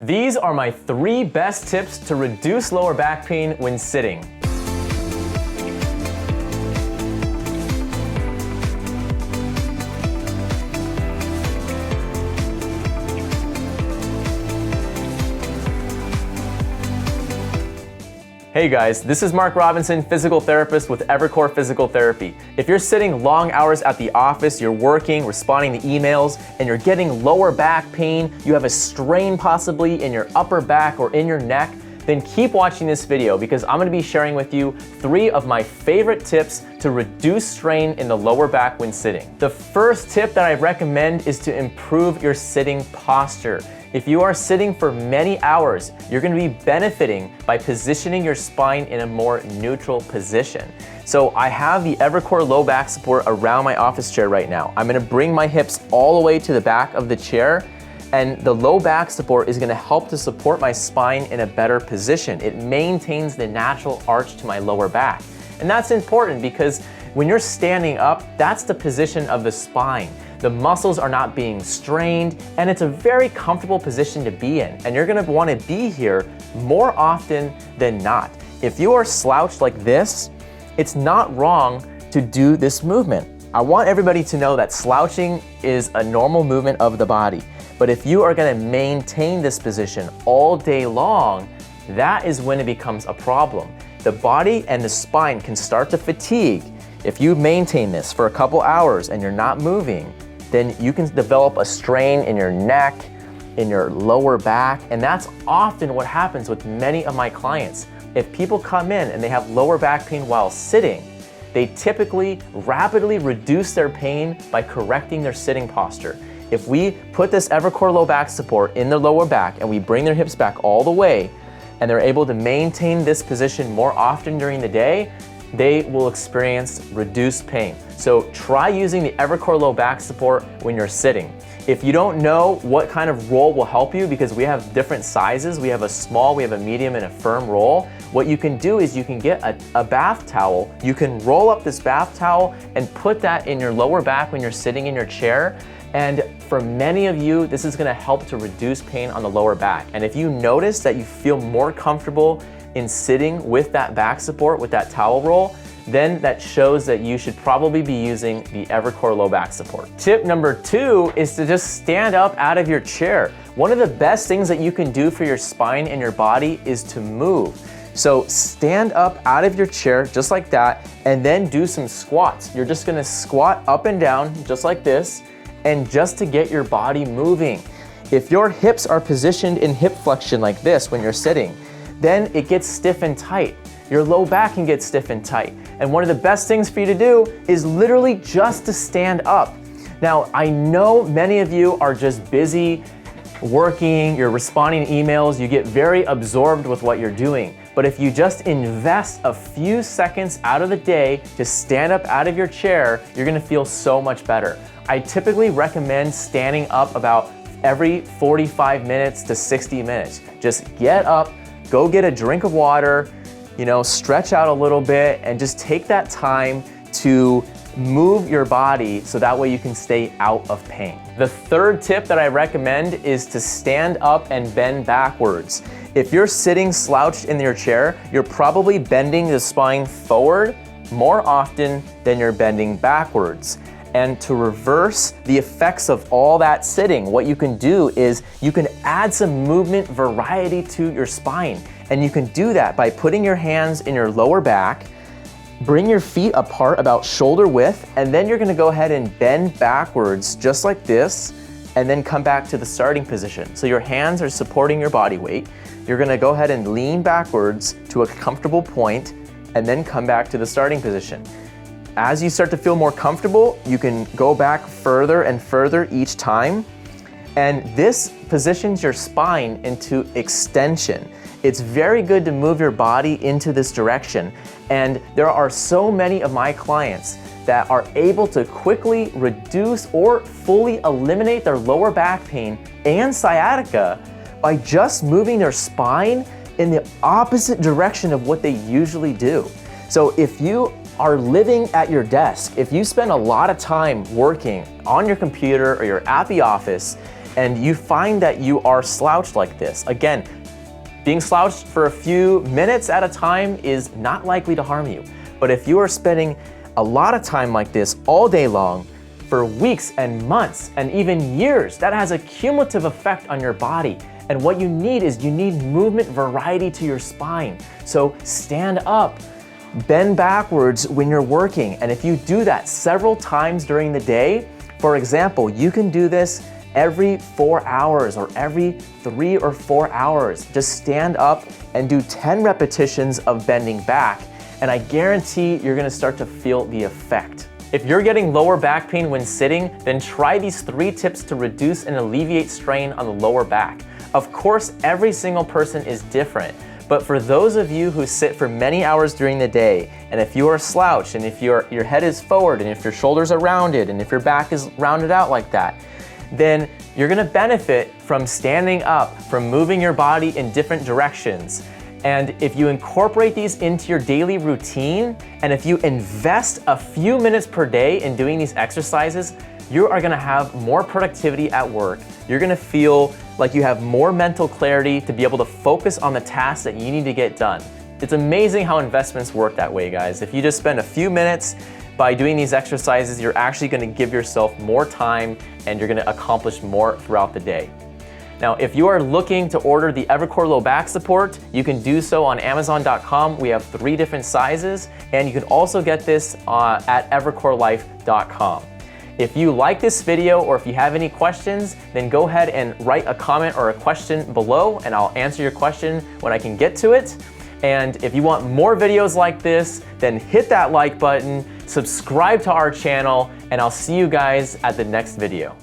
These are my 3 best tips to reduce lower back pain when sitting. Hey guys, this is Marc Robinson, physical therapist with Evercore Physical Therapy. If you're sitting long hours at the office, you're working, responding to emails, and you're getting lower back pain, you have a strain possibly in your upper back or in your neck, then keep watching this video because I'm gonna be sharing with you 3 of my favorite tips to reduce strain in the lower back when sitting. The first tip that I recommend is to improve your sitting posture. If you are sitting for many hours, you're gonna be benefiting by positioning your spine in a more neutral position. So I have the Evercore low back support around my office chair right now. I'm gonna bring my hips all the way to the back of the chair, and the low back support is gonna help to support my spine in a better position. It maintains the natural arch to my lower back. And that's important because when you're standing up, that's the position of the spine. The muscles are not being strained, and it's a very comfortable position to be in. And you're gonna wanna be here more often than not. If you are slouched like this, it's not wrong to do this movement. I want everybody to know that slouching is a normal movement of the body. But if you are gonna maintain this position all day long, that is when it becomes a problem. The body and the spine can start to fatigue. If you maintain this for a couple hours and you're not moving, then you can develop a strain in your neck, in your lower back, and that's often what happens with many of my clients. If people come in and they have lower back pain while sitting, they typically rapidly reduce their pain by correcting their sitting posture. If we put this Evercore low back support in their lower back and we bring their hips back all the way, and they're able to maintain this position more often during the day, they will experience reduced pain. So try using the Evercore low back support when you're sitting. If you don't know what kind of roll will help you, because we have different sizes, we have a small, we have a medium, and a firm roll, what you can do is you can get a bath towel. You can roll up this bath towel and put that in your lower back when you're sitting in your chair. And for many of you, this is gonna help to reduce pain on the lower back. And if you notice that you feel more comfortable in sitting with that back support, with that towel roll, then that shows that you should probably be using the Evercore low back support. Tip number 2 is to just stand up out of your chair. One of the best things that you can do for your spine and your body is to move. So stand up out of your chair just like that, and then do some squats. You're just gonna squat up and down just like this, and just to get your body moving. If your hips are positioned in hip flexion like this when you're sitting, then it gets stiff and tight. Your low back can get stiff and tight. And one of the best things for you to do is literally just to stand up. Now, I know many of you are just busy working, you're responding to emails, you get very absorbed with what you're doing. But if you just invest a few seconds out of the day to stand up out of your chair, you're gonna feel so much better. I typically recommend standing up about every 45 minutes to 60 minutes. Just get up, go get a drink of water, stretch out a little bit, and just take that time to move your body so that way you can stay out of pain. The third tip that I recommend is to stand up and bend backwards. If you're sitting slouched in your chair, you're probably bending the spine forward more often than you're bending backwards. And to reverse the effects of all that sitting, what you can do is you can add some movement variety to your spine. And you can do that by putting your hands in your lower back, bring your feet apart about shoulder width, and then you're gonna go ahead and bend backwards just like this, and then come back to the starting position. So your hands are supporting your body weight. You're gonna go ahead and lean backwards to a comfortable point, and then come back to the starting position. As you start to feel more comfortable, you can go back further and further each time. And this positions your spine into extension. It's very good to move your body into this direction. And there are so many of my clients that are able to quickly reduce or fully eliminate their lower back pain and sciatica by just moving their spine in the opposite direction of what they usually do. So if you are living at your desk, if you spend a lot of time working on your computer or you're at the office, and you find that you are slouched like this. Again, being slouched for a few minutes at a time is not likely to harm you. But if you are spending a lot of time like this all day long, for weeks and months and even years, that has a cumulative effect on your body. And what you need is you need movement variety to your spine. So stand up, bend backwards when you're working. And if you do that several times during the day, for example, you can do this every 4 hours or every 3 or 4 hours. Just stand up and do 10 repetitions of bending back. And I guarantee you're gonna start to feel the effect. If you're getting lower back pain when sitting, then try these 3 tips to reduce and alleviate strain on the lower back. Of course, every single person is different, but for those of you who sit for many hours during the day, and if you are slouched, and if your head is forward, and if your shoulders are rounded, and if your back is rounded out like that, then you're gonna benefit from standing up, from moving your body in different directions. And if you incorporate these into your daily routine, and if you invest a few minutes per day in doing these exercises, you are gonna have more productivity at work. You're gonna feel like you have more mental clarity to be able to focus on the tasks that you need to get done. It's amazing how investments work that way, guys. If you just spend a few minutes by doing these exercises, you're actually gonna give yourself more time and you're gonna accomplish more throughout the day. Now, if you are looking to order the Evercore Low Back Support, you can do so on Amazon.com. We have 3 different sizes, and you can also get this at evercorelife.com. If you like this video or if you have any questions, then go ahead and write a comment or a question below, and I'll answer your question when I can get to it. And if you want more videos like this, then hit that like button, subscribe to our channel, and I'll see you guys at the next video.